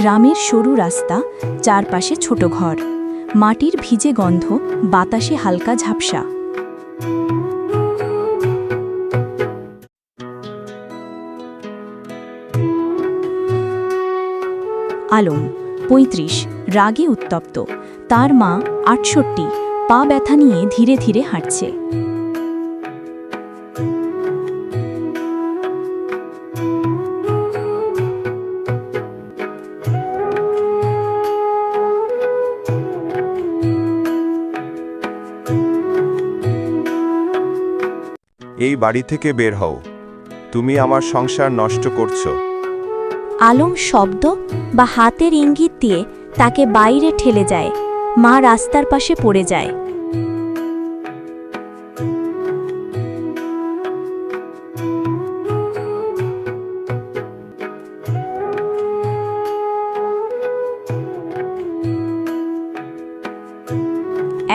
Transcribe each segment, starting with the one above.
গ্রামের সরু রাস্তা, চারপাশে ছোট ঘর, মাটির ভিজে গন্ধ, বাতাসে হালকা ঝাপসা। আলম ৩৫, রাগে উত্তপ্ত। তার মা ৬৮, পা ব্যথা নিয়ে ধীরে ধীরে হাঁটছে। এই বাড়ি থেকে বের হও, তুমি আমার সংসার নষ্ট করছো। আলম শব্দ বা হাতের ইঙ্গিত দিয়ে তাকে বাইরে ঠেলে যায়। মা রাস্তার পাশে পড়ে যায়।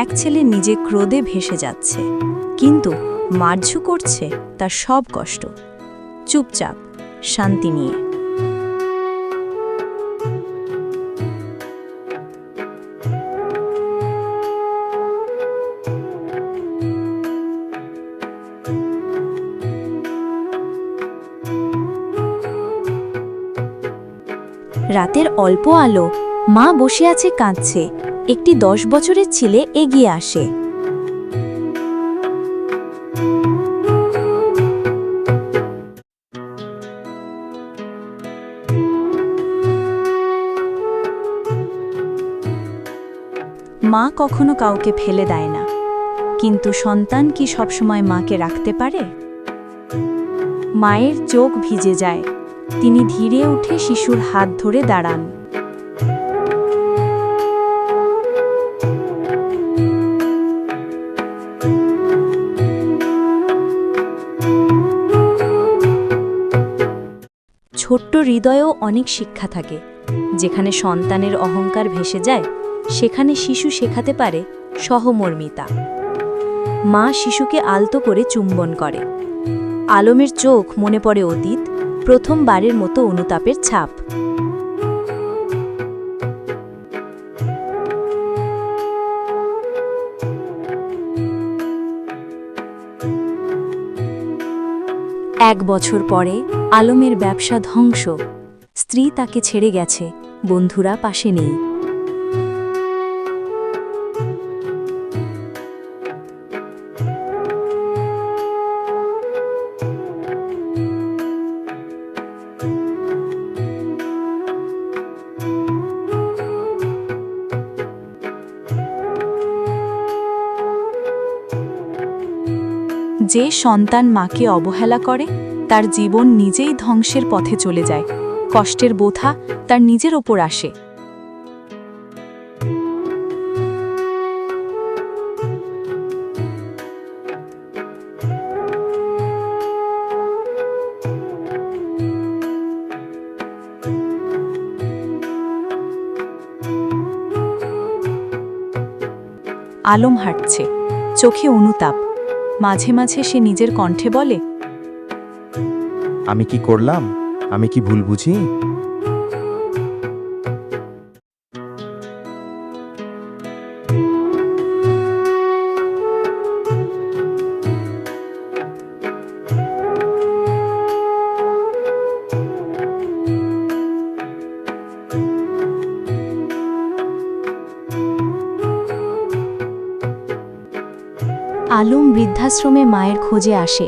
এক ছেলে নিজে ক্রোধে ভেসে যাচ্ছে, কিন্তু মার্জু করছে তার সব কষ্ট, চুপচাপ, শান্তি নিয়ে। রাতের অল্প আলো, মা বসে আছে কাঁদছে। একটি ১০ বছরের ছেলে এগিয়ে আসে। মা কখনো কাউকে ফেলে দেয় না, কিন্তু সন্তান কি সবসময় মাকে রাখতে পারে? মায়ের চোখ ভিজে যায়। তিনি ধীরে উঠে শিশুর হাত ধরে দাঁড়ান। ছোট্ট হৃদয়েও অনেক শিক্ষা থাকে। যেখানে সন্তানের অহংকার ভেসে যায়, সেখানে শিশু শেখাতে পারে সহমর্মিতা। মা শিশুকে আলতো করে চুম্বন করে। আলমের চোখ মনে পড়ে অতীত, প্রথমবারের মতো অনুতাপের ছাপ। এক বছর পরে আলমের ব্যবসা ধ্বংস। স্ত্রী তাকে ছেড়ে গেছে, বন্ধুরা পাশে নেই। যে সন্তান মাকে অবহেলা করে, তার জীবন নিজেই ধ্বংসের পথে চলে যায়। কষ্টের বোঝা তার নিজের ওপর আসে। আলম হাঁটছে, চোখে অনুতাপ। মাঝে মাঝে সে নিজের কণ্ঠে বলে, আমি কি করলাম? আমি কি ভুল বুঝি? আলম বৃদ্ধাশ্রমে মায়ের খোঁজে আসে।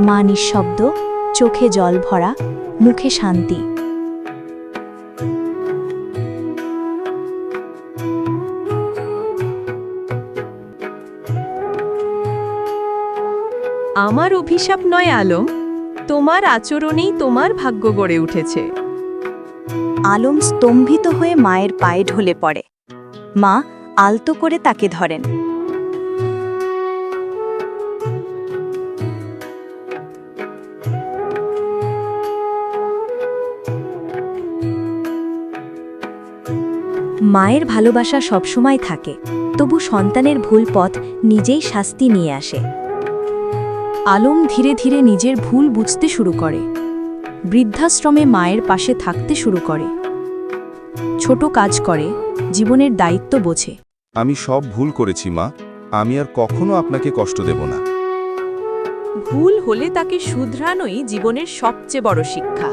মা নিঃশব্দ, চোখে জল ভরা, মুখে শান্তি। আমার অভিশাপ নয় আলম, তোমার আচরণেই তোমার ভাগ্য গড়ে উঠেছে। আলম স্তম্ভিত হয়ে মায়ের পায়ে ঢলে পড়ে। মা আলতো করে তাকে ধরেন। মায়ের ভালোবাসা সবসময় থাকে, তবু সন্তানের ভুল পথ নিজেই শাস্তি নিয়ে আসে। আলম ধীরে ধীরে নিজের ভুল বুঝতে শুরু করে। বৃদ্ধাশ্রমে মায়ের পাশে থাকতে শুরু করে। ছোট কাজ করে, জীবনের দায়িত্ব বোঝে। আমি সব ভুল করেছি মা, আমি আর কখনো আপনাকে কষ্ট দেব না। ভুল হলে তাকে শুধরানোই জীবনের সবচেয়ে বড় শিক্ষা।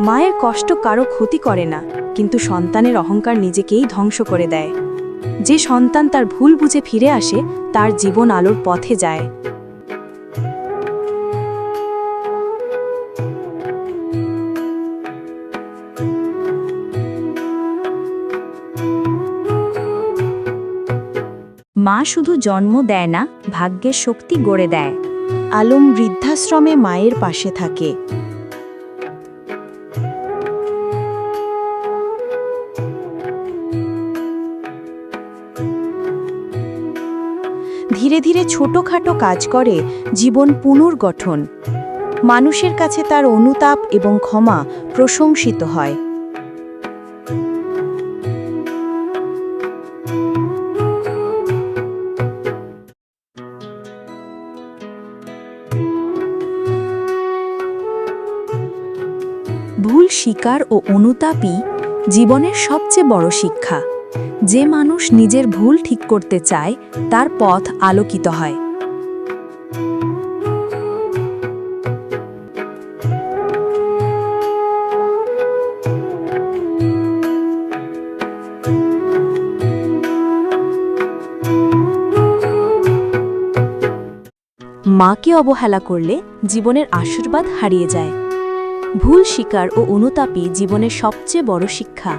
মায়ের কষ্ট কারো ক্ষতি করে না, কিন্তু সন্তানের অহংকার নিজেকেই ধ্বংস করে দেয়। যে সন্তান তার ভুল বুঝে ফিরে আসে, তার জীবন আলোর পথে যায়। মা শুধু জন্ম দেয় না, ভাগ্যের শক্তি গড়ে দেয়। আলম বৃদ্ধাশ্রমে মায়ের পাশে থাকে। ধীরে ধীরে ছোটখাটো কাজ করে জীবন পুনর্গঠন। মানুষের কাছে তার অনুতাপ এবং ক্ষমা প্রশংসিত হয়। ভুল স্বীকার ও অনুতাপই জীবনের সবচেয়ে বড় শিক্ষা। যে মানুষ নিজের ভুল ঠিক করতে চায়, তার পথ আলোকিত হয়। মাকে অবহেলা করলে জীবনের আশীর্বাদ হারিয়ে যায়। ভুল স্বীকার ও অনুতাপই জীবনের সবচেয়ে বড় শিক্ষা।